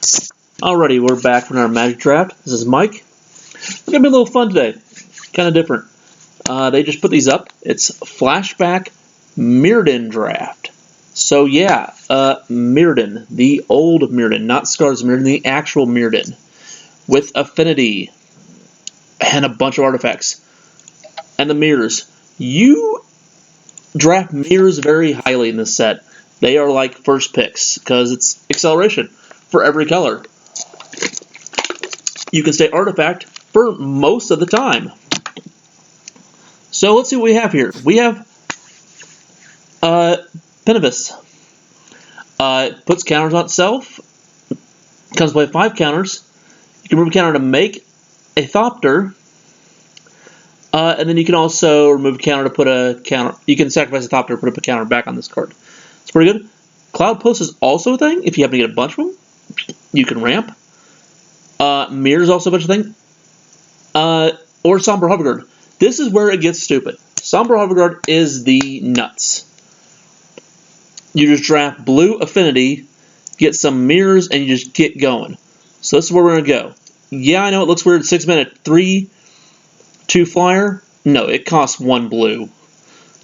Alrighty, we're back from our Magic Draft. This is Mike. It's gonna be a little fun today, kind of different. They just put these up. It's Flashback Mirrodin Draft. So yeah, Mirrodin, the old Mirrodin, not Scars Mirrodin, the actual Mirrodin, with Affinity and a bunch of artifacts. And the mirrors. You draft mirrors very highly in this set. They are like first picks because it's acceleration for every color. You can stay artifact for most of the time. So let's see what we have here. We have Penibus. Puts counters on itself. Comes play 5 counters. You can remove a counter to make a Thopter. And then you can also remove a counter to put a counter. You can sacrifice a Thopter to put up a counter back on this card. It's pretty good. Cloud Post is also a thing. If you happen to get a bunch of them, you can ramp. Mirror is also a bunch of things. Or Somber Hoverguard. This is where it gets stupid. Somber Hoverguard is the nuts. You just draft blue Affinity, get some mirrors, and you just get going. So this is where we're going to go. Yeah, I know it looks weird. 6 minute 3/2 flyer. No, it costs 1 blue.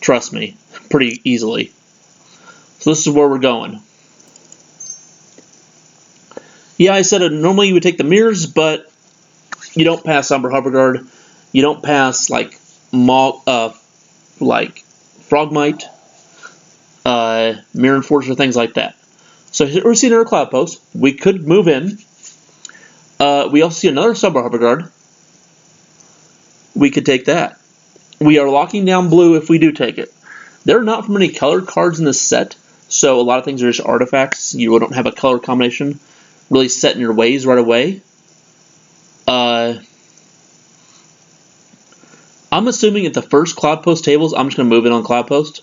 Trust me, pretty easily. So this is where we're going. Yeah, I said normally you would take the mirrors, but you don't pass Somber Hoverguard. You don't pass like Frogmite, Mirror Enforcer, things like that. So here we see another Cloud Post. We could move in. We also see another Somber Hoverguard. We could take that. We are locking down blue if we do take it. There are not many colored cards in this set, so a lot of things are just artifacts. You don't have a color combination really set in your ways right away. I'm assuming at the first Cloud Post tables, I'm just going to move in on Cloud Post.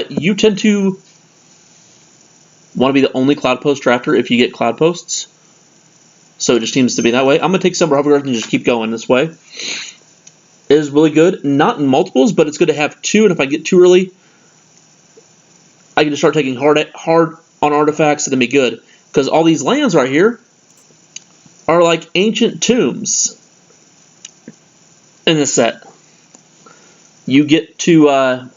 You tend to want to be the only Cloud Post drafter if you get Cloud Posts. So it just seems to be that way. I'm going to take Somber Hoverguard and just keep going this way. It is really good. Not in multiples, but it's good to have 2. And if I get too early, I can just start taking hard on artifacts and then be good. Because all these lands right here are like ancient tombs in this set. You get to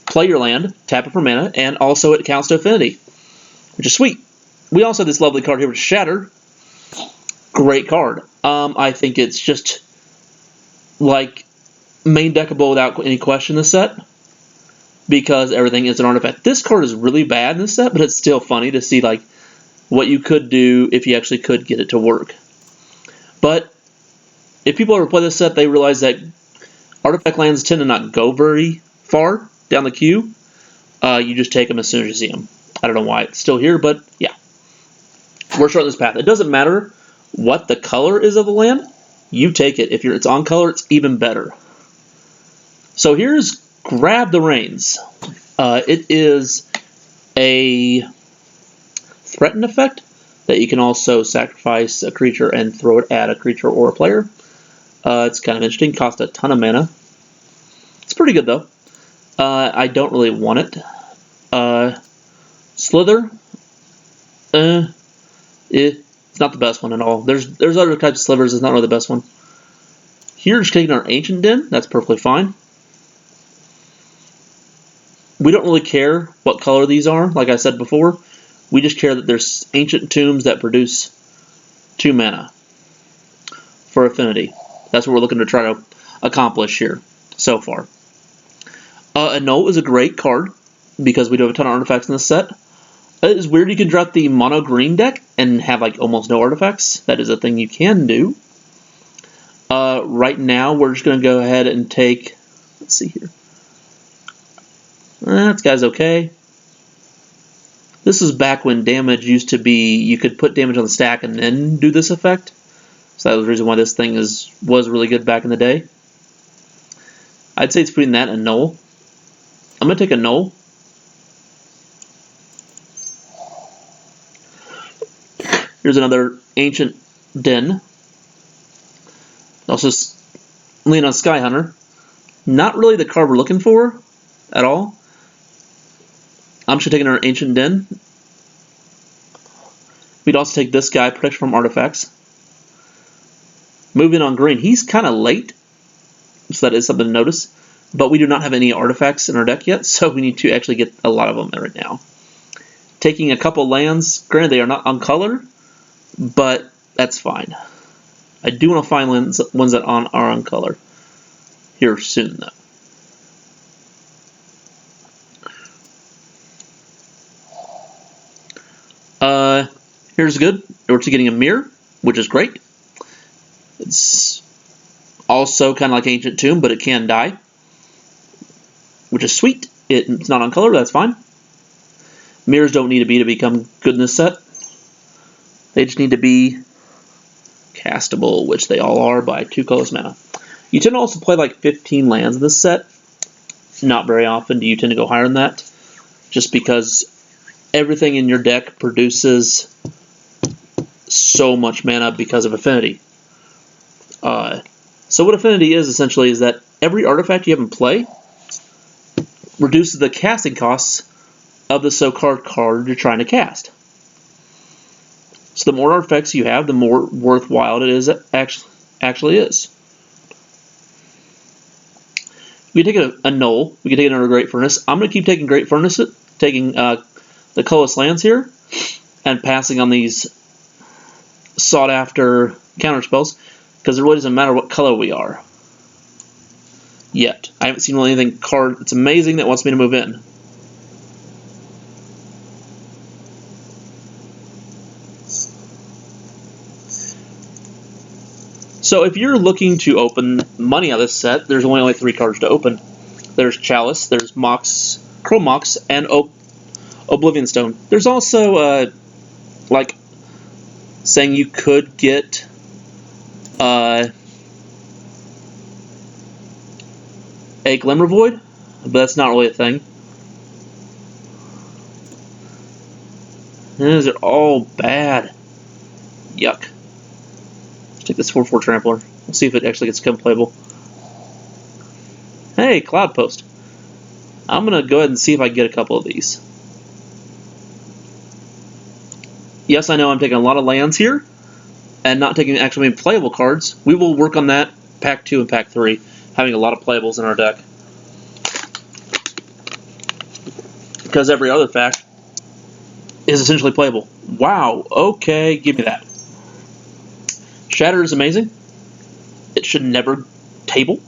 play your land, tap it for mana, and also it counts to Affinity, which is sweet. We also have this lovely card here with Shatter. Great card. I think it's just like main deckable without any question this set, because everything is an artifact. This card is really bad in this set, but it's still funny to see like what you could do if you actually could get it to work. But if people ever play this set, they realize that artifact lands tend to not go very far down the queue. You just take them as soon as you see them. I don't know why it's still here, but yeah. We're starting this path. It doesn't matter what the color is of the land. You take it. If it's on color, it's even better. So here's Grab the Reins. It is a threaten effect that you can also sacrifice a creature and throw it at a creature or a player. It's kind of interesting. Costs a ton of mana. It's pretty good though. I don't really want it. Slither. It's not the best one at all. There's other types of slivers. It's not really the best one. Here, just taking our Ancient Den. That's perfectly fine. We don't really care what color these are. Like I said before, we just care that there's ancient tombs that produce 2 mana for Affinity. That's what we're looking to try to accomplish here so far. Annul is a great card because we do have a ton of artifacts in this set. It is weird you can draft the mono green deck and have like almost no artifacts. That is a thing you can do. Right now, we're just going to go ahead and take. Let's see here. That guy's okay. This is back when damage used to be you could put damage on the stack and then do this effect. So that was the reason why this thing was really good back in the day. I'd say it's between that and Null. I'm going to take a Null. Here's another Ancient Den. Also lean on Sky Hunter. Not really the card we're looking for at all. I'm just taking our Ancient Den. We'd also take this guy, protection from artifacts. Moving on green, he's kind of late, so that is something to notice. But we do not have any artifacts in our deck yet, so we need to actually get a lot of them right now. Taking a couple lands, granted they are not on color, but that's fine. I do want to find ones that are on color here soon, though. Here's good. We're getting a mirror, which is great. It's also kind of like Ancient Tomb, but it can die, which is sweet. It's not on color, that's fine. Mirrors don't need to be to become good in this set. They just need to be castable, which they all are by 2 colorless mana. You tend to also play like 15 lands in this set. Not very often do you tend to go higher than that, just because everything in your deck produces so much mana because of affinity. So what affinity is essentially is that every artifact you have in play reduces the casting costs of the so-called card you're trying to cast. So the more artifacts you have, the more worthwhile it is actually is. We can take a null. We can take another Great Furnace. I'm going to keep taking Great Furnace, taking the colorless lands here, and passing on these sought-after counter spells, because it really doesn't matter what color we are yet. I haven't seen really anything card that's amazing that wants me to move in. So if you're looking to open money out of this set, there's only 3 cards to open. There's Chalice, there's Mox, Chrome Mox, and Oblivion Stone. There's also like saying you could get a Glimmer Void, but that's not really a thing. These are all bad. Yuck. Let's take this 4/4 Trampler. We'll see if it actually gets become playable. Hey, Cloud Post. I'm going to go ahead and see if I can get a couple of these. Yes, I know I'm taking a lot of lands here and not taking actually playable cards. We will work on that Pack 2 and Pack 3, having a lot of playables in our deck. Because every other fact is essentially playable. Wow, okay, give me that. Shatter is amazing. It should never table,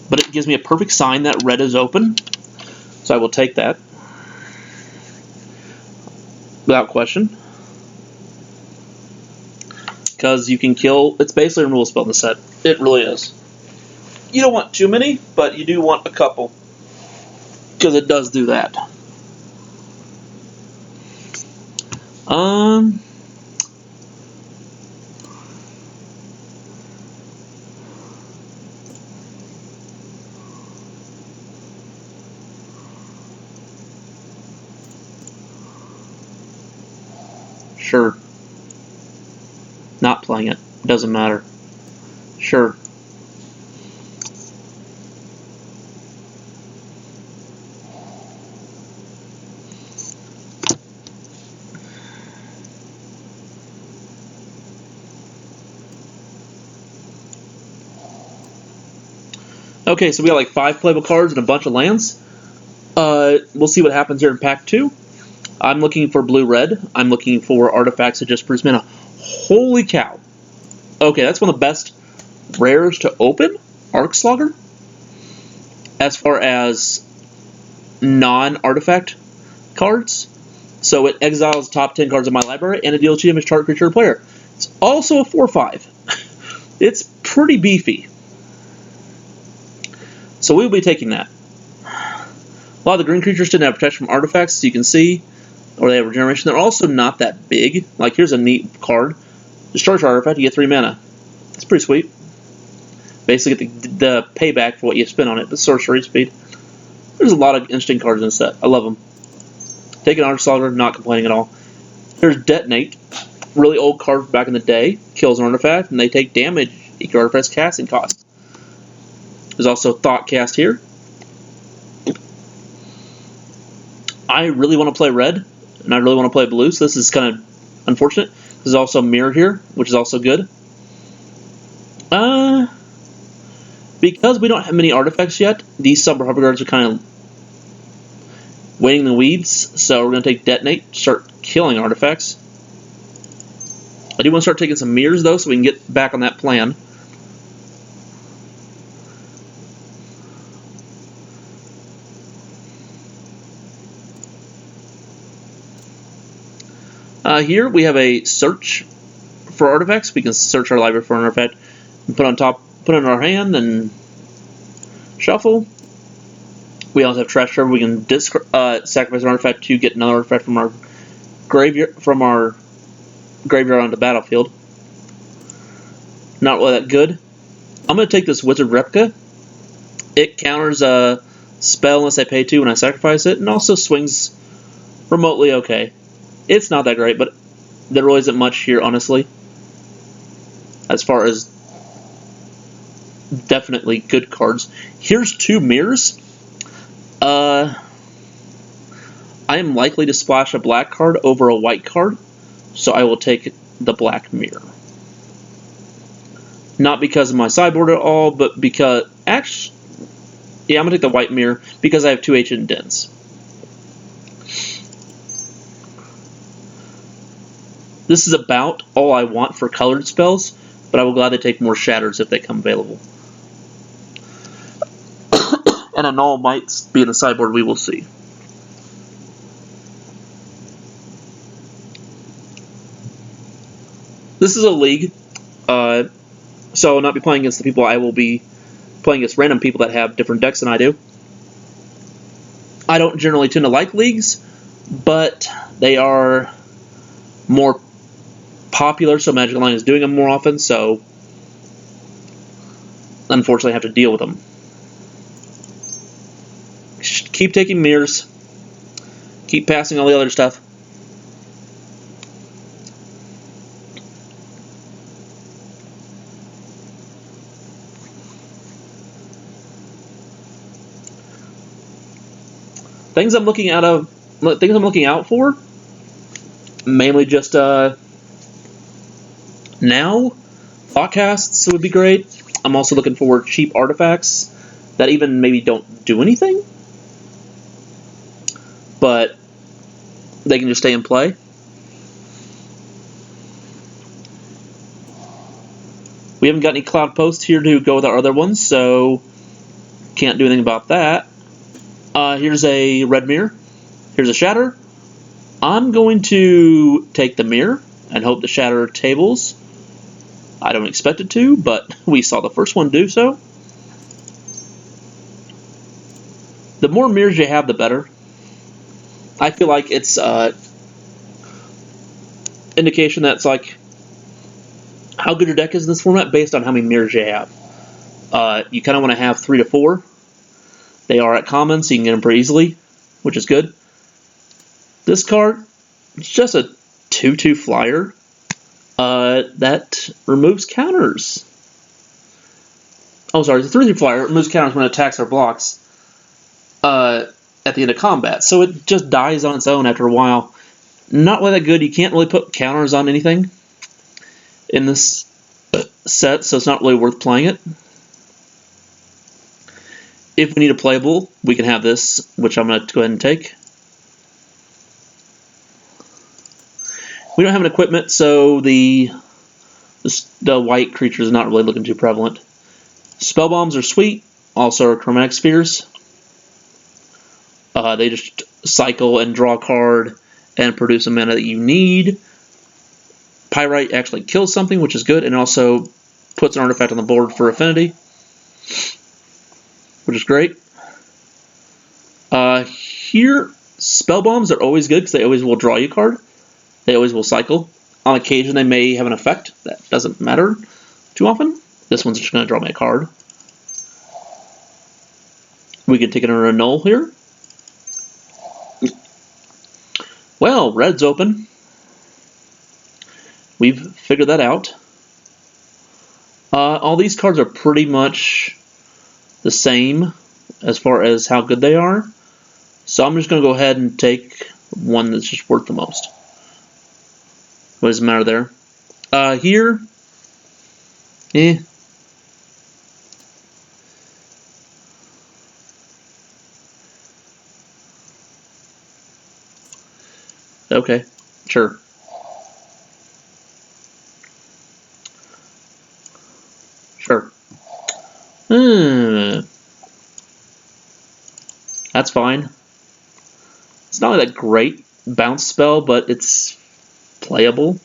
but it gives me a perfect sign that red is open, so I will take that without question. Because you can kill, it's basically a removal spell in the set. It really is. You don't want too many, but you do want a couple, because it does do that. Sure. Not playing it. Doesn't matter. Sure. Okay, so we got like 5 playable cards and a bunch of lands. We'll see what happens here in Pack 2. I'm looking for blue-red. I'm looking for artifacts that just produce mana. Holy cow. Okay, that's one of the best rares to open, Arcslogger. As far as non-artifact cards. So it exiles the top 10 cards of my library, and it deals 2 damage to target creature or player. It's also a 4/5. It's pretty beefy. So we'll be taking that. A lot of the green creatures didn't have protection from artifacts, so you can see, or they have regeneration. They're also not that big. Like, here's a neat card. Destroy your artifact, you get 3 mana. It's pretty sweet. Basically get the payback for what you spent on it, but sorcery speed. There's a lot of interesting cards in the set. I love them. Taking Arcslogger, not complaining at all. Here's Detonate. Really old card from back in the day. Kills an artifact, and they take damage. Equal artifact's casting cost. There's also Thoughtcast here. I really want to play red, and I really want to play blue, so this is kind of unfortunate. There's also mirror here, which is also good. Because we don't have many artifacts yet, these Summer Harbor Guards are kind of waiting in the weeds, so we're going to take Detonate, start killing artifacts. I do want to start taking some mirrors, though, so we can get back on that plan. Here we have a search for artifacts. We can search our library for an artifact and put it in our hand and shuffle. We also have trash trove. We can sacrifice an artifact to get another artifact from our graveyard onto the battlefield. Not really that good. I'm going to take this wizard replica. It counters a spell unless I pay 2 when I sacrifice it, and also swings remotely okay. It's not that great, but there really isn't much here, honestly, as far as definitely good cards. Here's 2 mirrors. I am likely to splash a black card over a white card, so I will take the black mirror. Not because of my sideboard at all, but because... Actually, yeah, I'm going to take the white mirror because I have 2 Ancient Dens. This is about all I want for colored spells, but I will gladly take more Shatters if they come available. And a Null might be in the sideboard, we will see. This is a league, so I'll not be playing against the people. I will be playing against random people that have different decks than I do. I don't generally tend to like leagues, but they are more popular, so Magic Online is doing them more often, so unfortunately I have to deal with them. Keep taking mirrors. Keep passing all the other stuff. Things I'm looking out for, mainly just now, Thoughtcasts would be great. I'm also looking for cheap artifacts that even maybe don't do anything, but they can just stay in play. We haven't got any Cloud Posts here to go with our other ones, so can't do anything about that. Here's a red mirror. Here's a shatter. I'm going to take the mirror and hope the shatter tables. I don't expect it to, but we saw the first one do so. The more mirrors you have, the better. I feel like it's indication that's like how good your deck is in this format based on how many mirrors you have. You kind of want to have 3 to 4. They are at common, so you can get them pretty easily, which is good. This card, it's just a 2/2 flyer that removes counters. Oh, sorry, it's a 3/3 flyer. It removes counters when it attacks or blocks at the end of combat. So it just dies on its own after a while. Not really that good. You can't really put counters on anything in this set, so it's not really worth playing it. If we need a playable, we can have this, which I'm going to go ahead and take. We don't have an equipment, so the white creature is not really looking too prevalent. Spell bombs are sweet, also are chromatic spheres. They just cycle and draw a card and produce a mana that you need. Pyrite actually kills something, which is good, and also puts an artifact on the board for affinity, which is great. Here, spell bombs are always good because they always will draw you a card. They always will cycle. On occasion, they may have an effect. That doesn't matter too often. This one's just going to draw me a card. We can take it under a null here. Well, red's open. We've figured that out. All these cards are pretty much the same as far as how good they are. So I'm just going to go ahead and take one that's just worth the most. What does it matter there? Here, eh. Okay, sure. Sure. That's fine. It's not really that great bounce spell, but it's playable.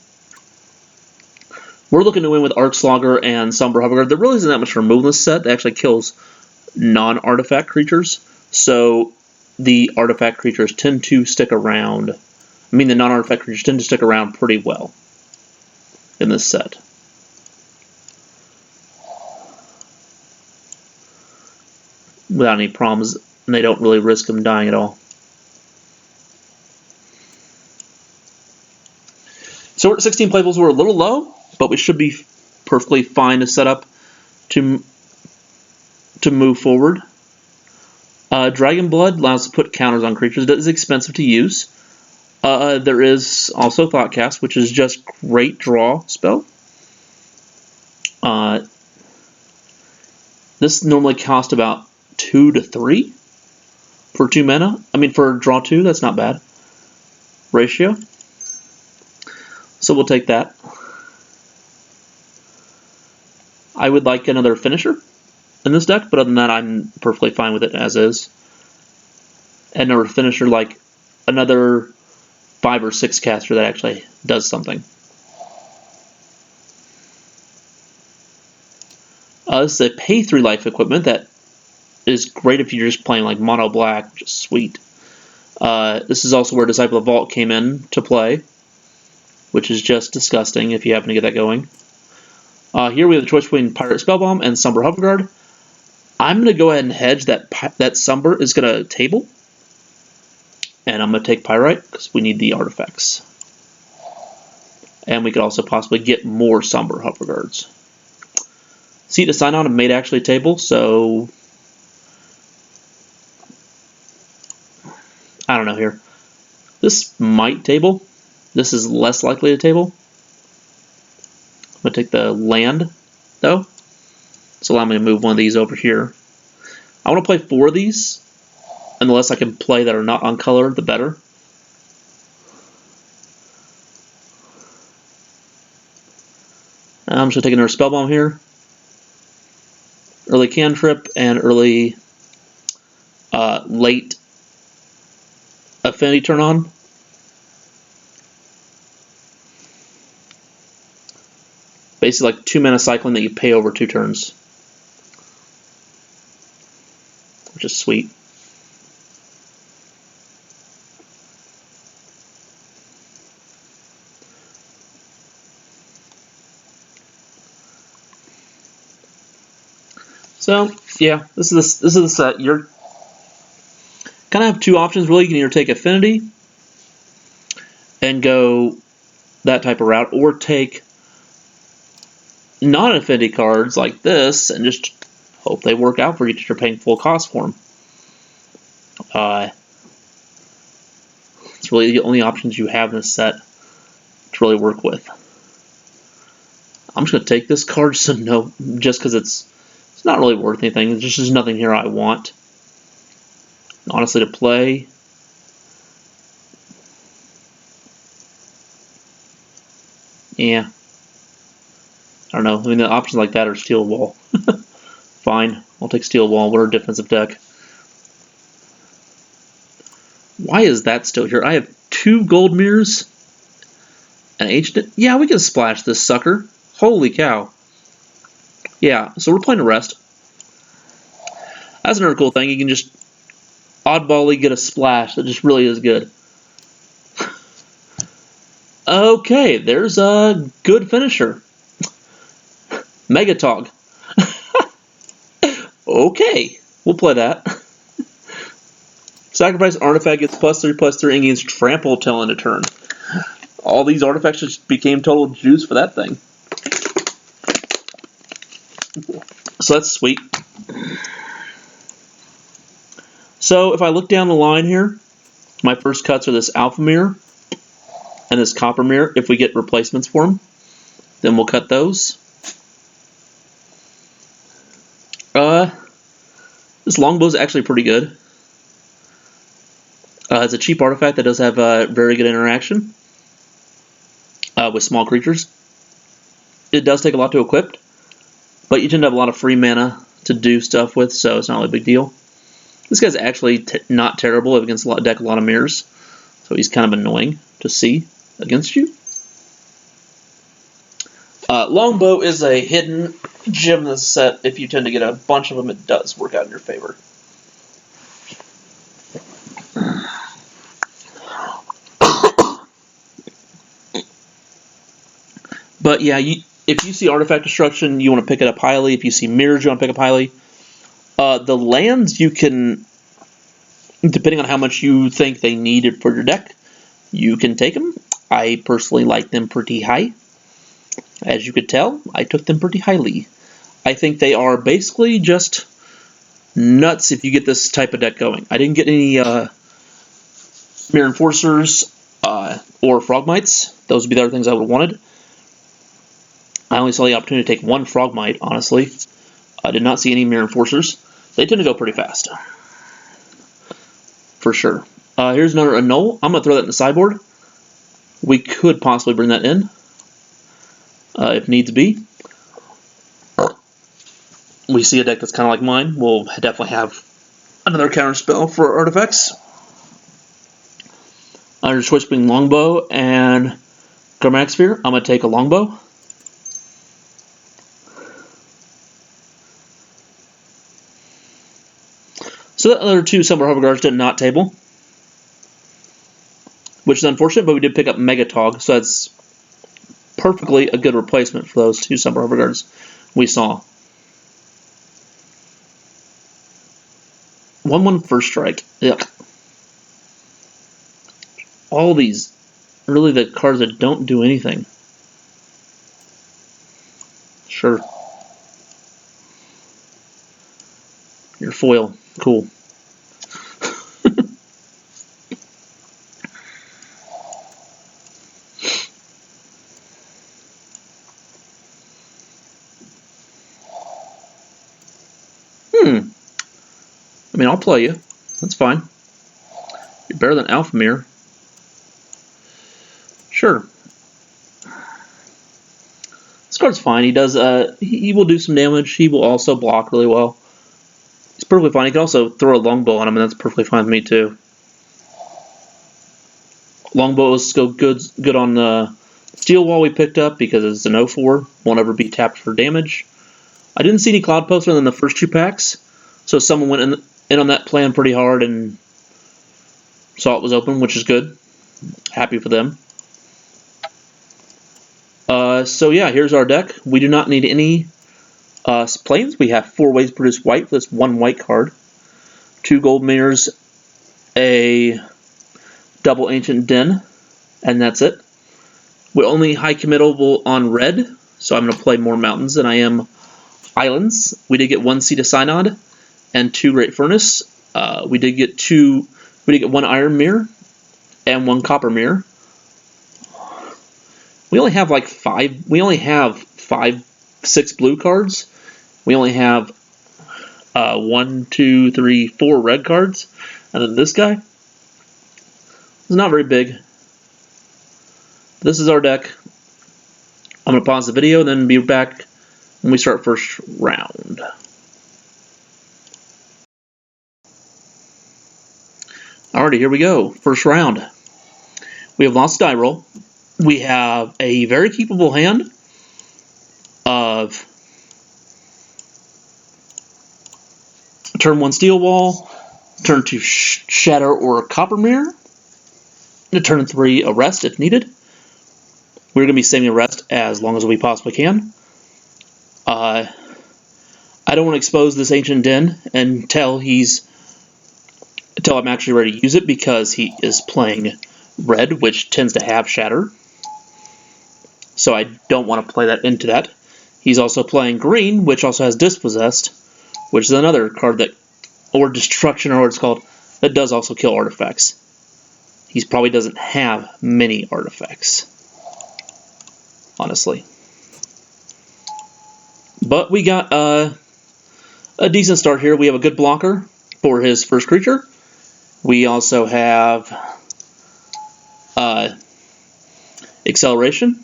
We're looking to win with Arcslogger and Somber Hoverguard. There really isn't that much removal in this set. It actually kills non-artifact creatures, so the artifact creatures tend to stick around. I mean, the non-artifact creatures tend to stick around pretty well in this set. Without any problems, and they don't really risk them dying at all. So we're at 16 playables. We're a little low, but we should be perfectly fine to set up to move forward. Dragon Blood allows us to put counters on creatures. It is expensive to use. There is also Thoughtcast, which is just great draw spell. This normally costs about 2 to 3 for 2 mana. I mean, for draw 2, that's not bad ratio. So we'll take that. I would like another finisher in this deck, but other than that, I'm perfectly fine with it as is. And another finisher, like another 5 or 6 caster that actually does something. This is a pay 3 life equipment that is great if you're just playing like mono black, which is sweet. This is also where Disciple of Vault came in to play, which is just disgusting if you happen to get that going. Here we have the choice between Pirate Spellbomb and Somber Hoverguard. I'm going to go ahead and hedge that Somber is going to table. And I'm going to take Pyrite because we need the artifacts. And we could also possibly get more Somber Hoverguards. Seat to sign on may actually table, so I don't know here. This might table. This is less likely to table. I'm going to take the land, though. So allow me to move one of these over here. I want to play 4 of these. And the less I can play that are not on color, the better. I'm just going to take another Spellbomb here. Early Cantrip and early late Affinity turn on. Basically like 2 mana cycling that you pay over 2 turns. Which is sweet. So yeah, this is the set. You're kind of have 2 options really. You can either take Affinity and go that type of route, or take non-Affinity cards like this and just hope they work out for you that you're paying full cost for them. It's really the only options you have in this set to really work with. I'm just going to take this card just because it's not really worth anything. There's just nothing here I want, honestly, to play. Yeah. I don't know. I mean, the options like that are Steel Wall. Fine. I'll take Steel Wall. What are defensive deck? Why is that still here? I have 2 gold mirrors. An Ancient. Yeah, we can splash this sucker. Holy cow. Yeah, so we're playing a rest. That's another cool thing. You can just oddbally get a splash that just really is good. Okay, there's a good finisher. Megatog. Okay, we'll play that. Sacrifice artifact gets +3/+3 and gains trample till end of turn. All these artifacts just became total juice for that thing. So that's sweet. So if I look down the line here, my first cuts are this Alpha Mirror and this Copper Mirror. If we get replacements for them, then we'll cut those. This Longbow is actually pretty good. It's a cheap artifact that does have very good interaction with small creatures. It does take a lot to equip, but you tend to have a lot of free mana to do stuff with, so it's not really a big deal. This guy's actually not terrible against a deck a lot of mirrors, so he's kind of annoying to see against you. Longbow is a hidden gem in this set. If you tend to get a bunch of them, it does work out in your favor. But yeah, if you see Artifact Destruction, you want to pick it up highly. If you see Mirrors, you want to pick up highly. The lands, you can, depending on how much you think they need for your deck, you can take them. I personally like them pretty high. As you could tell, I took them pretty highly. I think they are basically just nuts if you get this type of deck going. I didn't get any Mirror Enforcers or Frogmites. Those would be the other things I would have wanted. I only saw the opportunity to take one Frogmite, honestly. I did not see any Mirror Enforcers. They tend to go pretty fast. For sure. Here's another Annul. I'm going to throw that in the sideboard. We could possibly bring that in. If needs be. We see a deck that's kind of like mine. We'll definitely have another counter spell for artifacts. Your choice between Longbow and Chromatic Sphere. I'm going to take a Longbow. So the other two Summer Hover Guards did not table, which is unfortunate, but we did pick up Megatog, so that's perfectly a good replacement for those two Summer Hover Guards we saw. 1/1 First Strike. Yuck. All these, really the cards that don't do anything. Sure. Your foil. Cool. I mean, I'll play you. That's fine. You're better than Alpha Mirror. Sure. This card's fine. He does. He will do some damage. He will also block really well. He's perfectly fine. He can also throw a Longbow on him, and that's perfectly fine with me too. Longbows go good on the Steel Wall we picked up because it's an 0/4. Won't ever be tapped for damage. I didn't see any Cloud Poster in the first two packs, so someone went in on that plan pretty hard and saw it was open, which is good. Happy for them. So yeah, here's our deck. We do not need any planes. We have 4 ways to produce white for this 1 white card. 2 gold mirrors, a double Ancient Den, and that's it. We're only high committable on red, so I'm going to play more mountains than I am islands. We did get 1 Seed of Synod and 2 Great Furnace. We did get 1 Iron Mirror and 1 Copper Mirror. We only have like 5. We only have 6 blue cards. We only have 1, 2, 3, 4 red cards, and then this guy is not very big. This is our deck. I'm going to pause the video and then be back when we start first round. Alrighty, here we go. First round. We have lost die roll. We have a very keepable hand of turn 1 Steel Wall, turn 2 Shatter or Copper Mirror, and turn 3 Arrest if needed. We're going to be saving Arrest as long as we possibly can. I don't want to expose this Ancient Den until I'm actually ready to use it because he is playing red, which tends to have Shatter. So I don't want to play that into that. He's also playing green, which also has Dispossessed, which is another card that, or Destruction, or what it's called, that does also kill artifacts. he probably doesn't have many artifacts, honestly. But we got a decent start here. We have a good blocker for his first creature. We also have acceleration.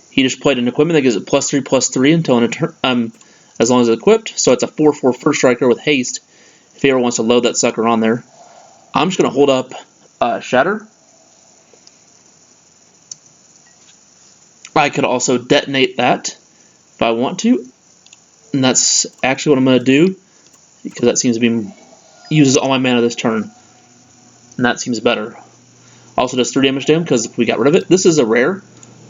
He just played an equipment that gives it +3/+3 until as long as it's equipped. So it's a 4/4 first striker with haste. If he ever wants to load that sucker on there, I'm just going to hold up Shatter. I could also detonate that if I want to, and that's actually what I'm going to do because that seems to be uses all my mana this turn, and that seems better. Also does 3 damage to him because we got rid of it. This is a rare,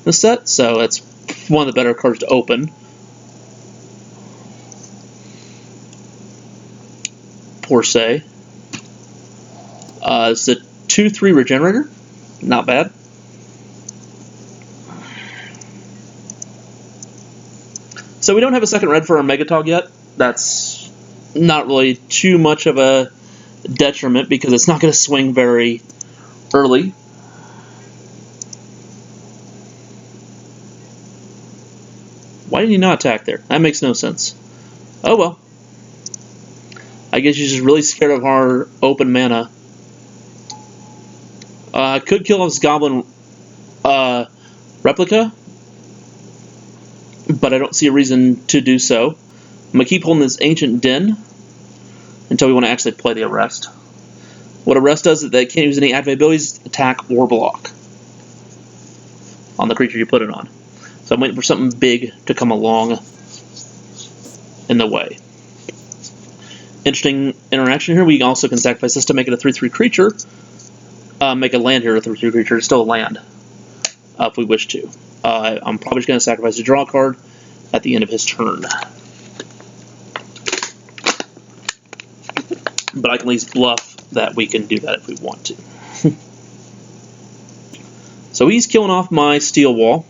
this set, so it's one of the better cards to open. Per se. It's a 2/3 regenerator. Not bad. So we don't have a second red for our Megatog yet. That's not really too much of a detriment because it's not going to swing very early. Why did he not attack there? That makes no sense. Oh well. I guess he's just really scared of our open mana. Could kill his Goblin replica, but I don't see a reason to do so. I'm going to keep holding this Ancient Den until we want to actually play the Arrest. What Arrest does is that it can't use any activate abilities, attack, or block on the creature you put it on. So I'm waiting for something big to come along in the way. Interesting interaction here. We also can sacrifice this to make it a 3/3 creature. Make a land here a 3/3 creature. It's still a land if we wish to. I'm probably just going to sacrifice to draw a card at the end of his turn. But I can at least bluff that we can do that if we want to. So he's killing off my Steel Wall.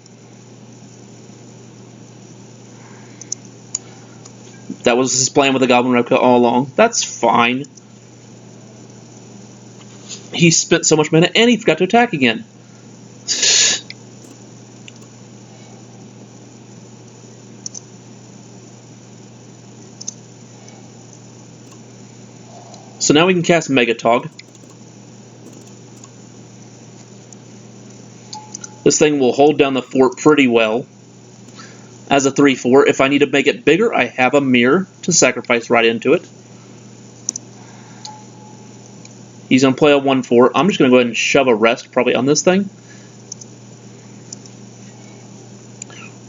That was his plan with the Goblin Replica all along. That's fine. He spent so much mana and he forgot to attack again. So now we can cast Megatog. This thing will hold down the fort pretty well as a 3/4. If I need to make it bigger, I have a mirror to sacrifice right into it. He's going to play a 1/4. I'm just going to go ahead and shove a Rest probably on this thing.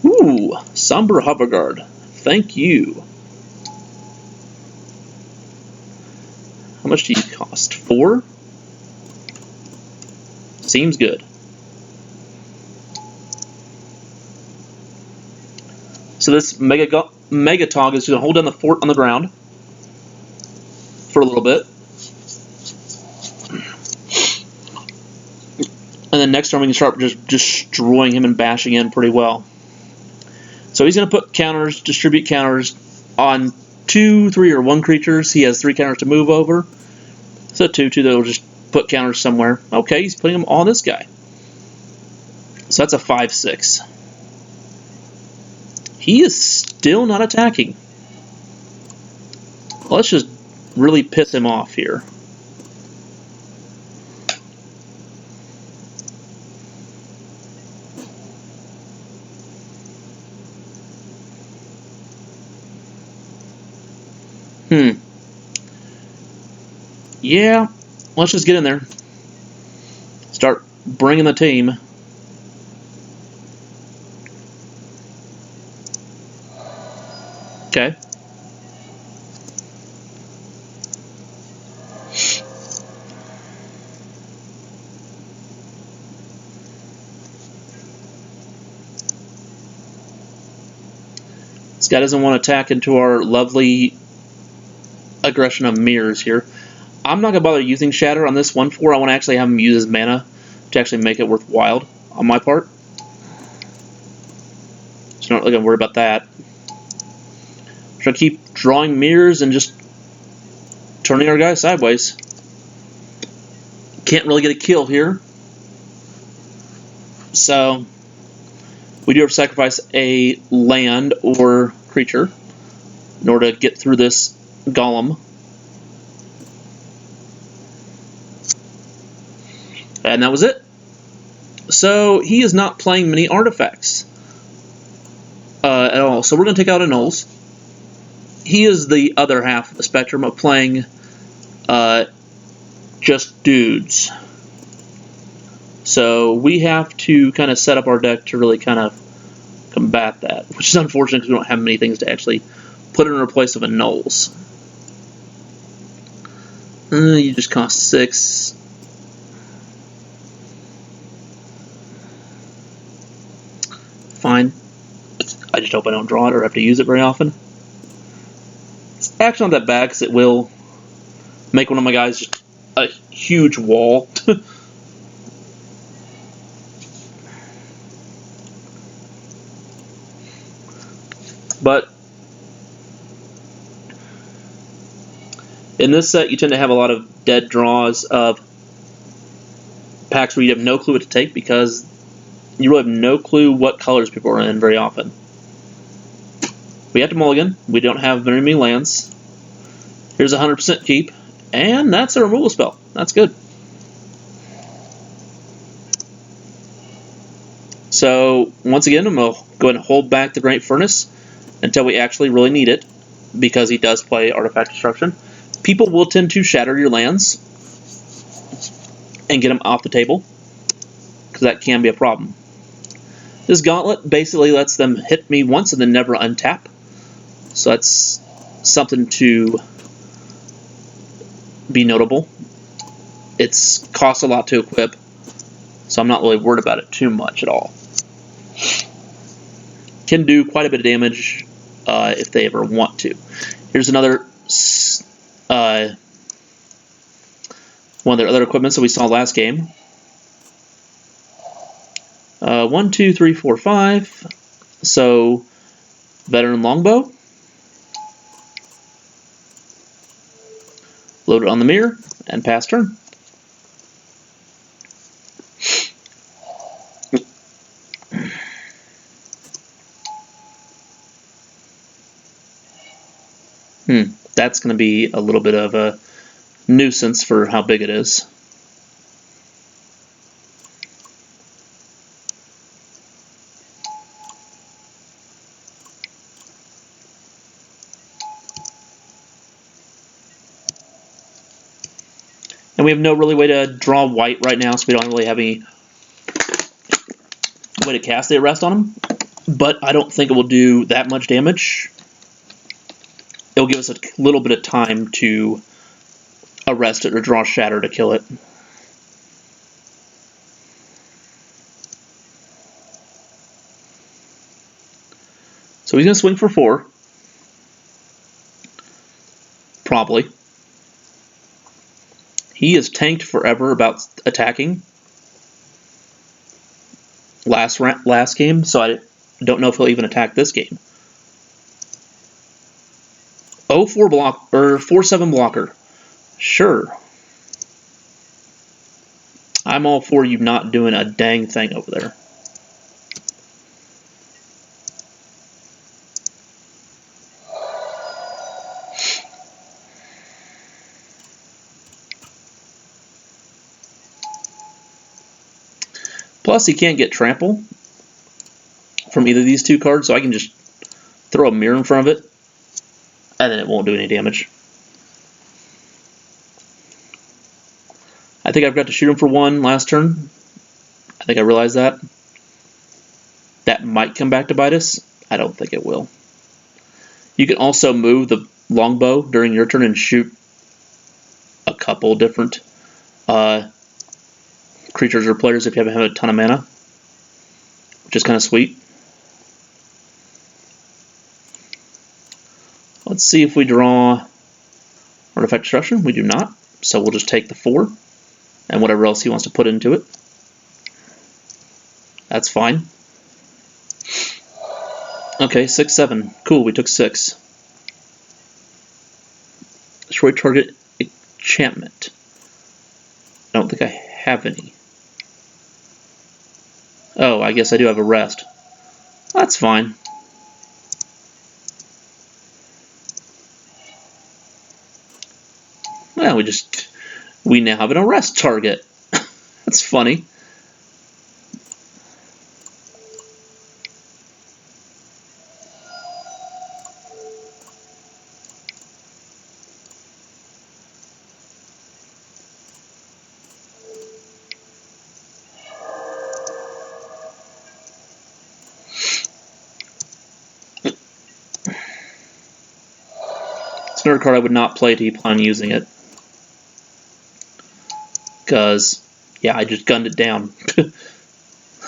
Ooh, Somber Hoverguard. Thank you. How much do you cost? 4? Seems good. So this Megatog is going to hold down the fort on the ground for a little bit. And then next turn we can start just destroying him and bashing in pretty well. So he's going to put counters, distribute counters on 2, 3, or 1 creatures. He has 3 counters to move over. So 2/2 that will just put counters somewhere. Okay, he's putting them on this guy. So that's a 5/6. He is still not attacking. Let's just really piss him off here. Yeah, let's just get in there. Start bringing the team. Okay. This guy doesn't want to attack into our lovely aggression of mirrors here. I'm not going to bother using Shatter on this 1/4. I want to actually have him use his mana to actually make it worthwhile on my part. So I'm not really going to worry about that. I'm going to keep drawing mirrors and just turning our guy sideways. Can't really get a kill here. So we do have to sacrifice a land or creature in order to get through this golem. And that was it. So he is not playing many artifacts at all. So we're going to take out a Nulls. He is the other half of the spectrum of playing just dudes. So we have to kind of set up our deck to really kind of combat that, which is unfortunate because we don't have many things to actually put in place of a Nulls. You just cost 6. Fine. I just hope I don't draw it or have to use it very often. It's actually not that bad because it will make one of my guys just a huge wall. But in this set, you tend to have a lot of dead draws of packs where you have no clue what to take because you really have no clue what colors people are in very often. We have to mulligan. We don't have very many lands. Here's a 100% keep, and that's a removal spell. That's good. So once again, I'm going to go ahead and hold back the Great Furnace until we actually really need it, because he does play Artifact Destruction. People will tend to shatter your lands and get them off the table, because that can be a problem. This Gauntlet basically lets them hit me once and then never untap. So that's something to be notable. It's costs a lot to equip, so I'm not really worried about it too much at all. Can do quite a bit of damage if they ever want to. Here's another one of their other equipment that we saw last game. 1, 2, 3, 4, 5. So, Veteran Longbow. Load it on the mirror and pass turn. That's going to be a little bit of a nuisance for how big it is. And we have no really way to draw white right now, so we don't really have any way to cast the arrest on him. But I don't think it will do that much damage. It'll give us a little bit of time to arrest it or draw Shatter to kill it. So he's going to swing for 4. Probably. He is tanked forever about attacking last game, so I don't know if he'll even attack this game. 0-4 block or 4-7 blocker. Sure. I'm all for you not doing a dang thing over there. Plus, he can't get trample from either of these two cards, so I can just throw a mirror in front of it, and then it won't do any damage. I think I've got to shoot him for 1 last turn. I think I realized that. That might come back to bite us. I don't think it will. You can also move the longbow during your turn and shoot a couple different creatures or players if you haven't had a ton of mana, which is kind of sweet. Let's see if we draw Artifact Destruction. We do not, so we'll just take the 4 and whatever else he wants to put into it. That's fine. Okay, 6-7. Cool, we took 6. Destroy target enchantment. I don't think I have any. Oh, I guess I do have a rest. That's fine. Well, we now have an arrest target. That's funny. It's another card I would not play to you plan on using it. Because, yeah, I just gunned it down.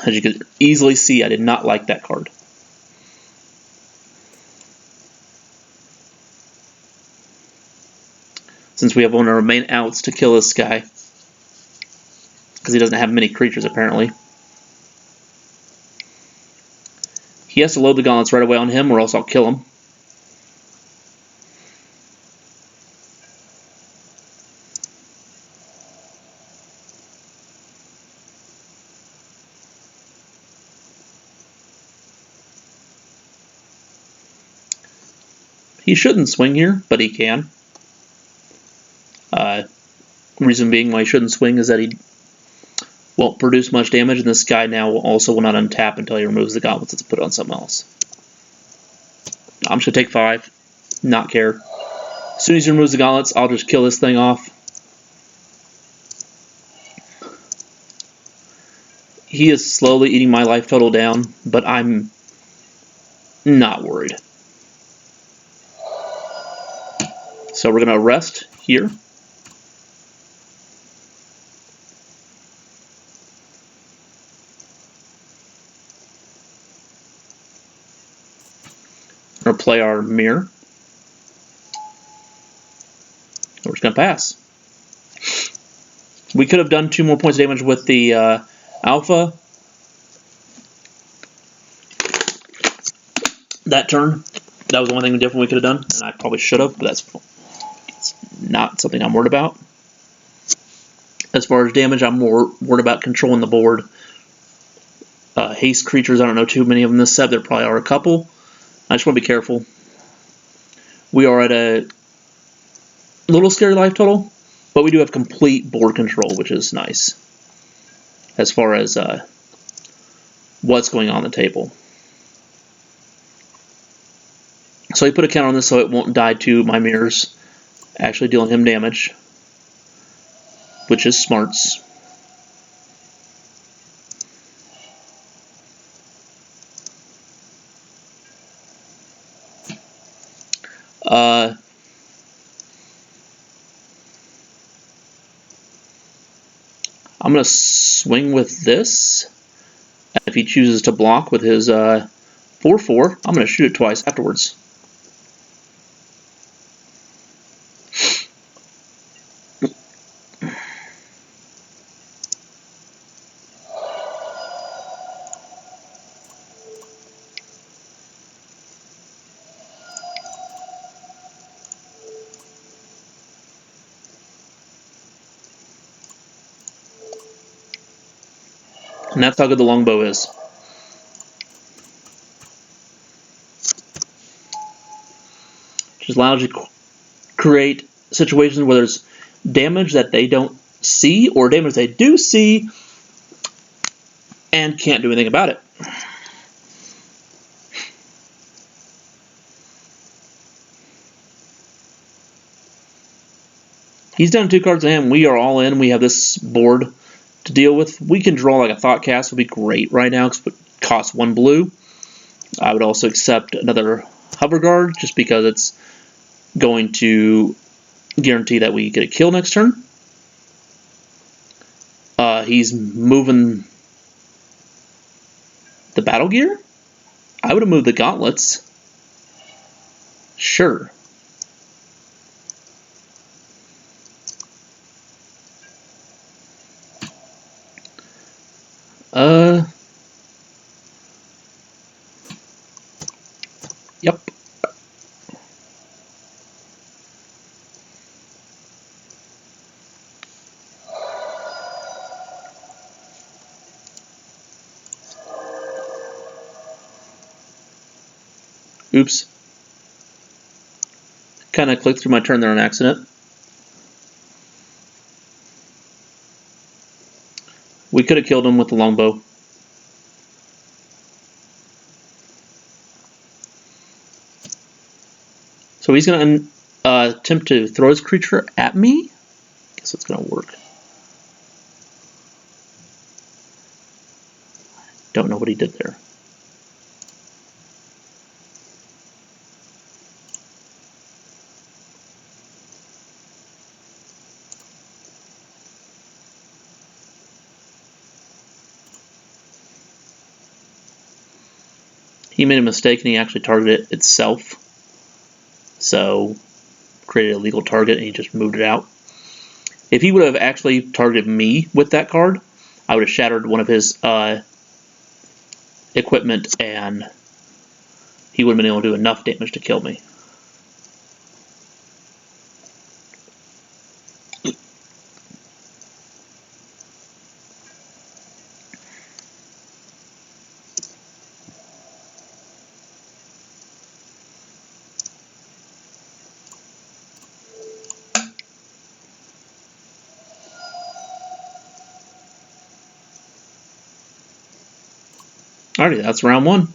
As you can easily see, I did not like that card. Since we have one of our main outs to kill this guy. Because he doesn't have many creatures, apparently. He has to load the gauntlets right away on him, or else I'll kill him. He shouldn't swing here, but he can. Reason being why he shouldn't swing is that he won't produce much damage, and this guy now also will not untap until he removes the gauntlets to put it on something else. I'm just going to take 5. Not care. As soon as he removes the gauntlets, I'll just kill this thing off. He is slowly eating my life total down, but I'm not worried. So we're going to rest here. Or play our mirror. We're just going to pass. We could have done 2 more points of damage with the alpha that turn. That was the only thing different we could have done, and I probably should have, but it's not something I'm worried about. As far as damage, I'm more worried about controlling the board. Haste creatures, I don't know too many of them this set. There probably are a couple. I just want to be careful. We are at a little scary life total, but we do have complete board control, which is nice. As far as what's going on the table. So I put a counter on this so it won't die to my mirrors, actually dealing him damage, which is smarts. I'm going to swing with this. If he chooses to block with his 4/4, I'm going to shoot it twice afterwards. And that's how good the longbow is. Just allows you to create situations where there's damage that they don't see, or damage they do see and can't do anything about it. He's down 2 cards to him. We are all in. We have this board to deal with. We can draw like a Thought Cast, would be great right now because it costs 1 blue. I would also accept another Hover Guard just because it's going to guarantee that we get a kill next turn. He's moving the battle gear. I would have moved the gauntlets. Sure. Yep. Oops. Kind of clicked through my turn there on accident. We could have killed him with the longbow. So he's going to attempt to throw his creature at me. Guess it's going to work. Don't know what he did there. He made a mistake and he actually targeted it itself. So, created a legal target and he just moved it out. If he would have actually targeted me with that card, I would have shattered one of his equipment and he would have been able to do enough damage to kill me. Alrighty, that's round 1.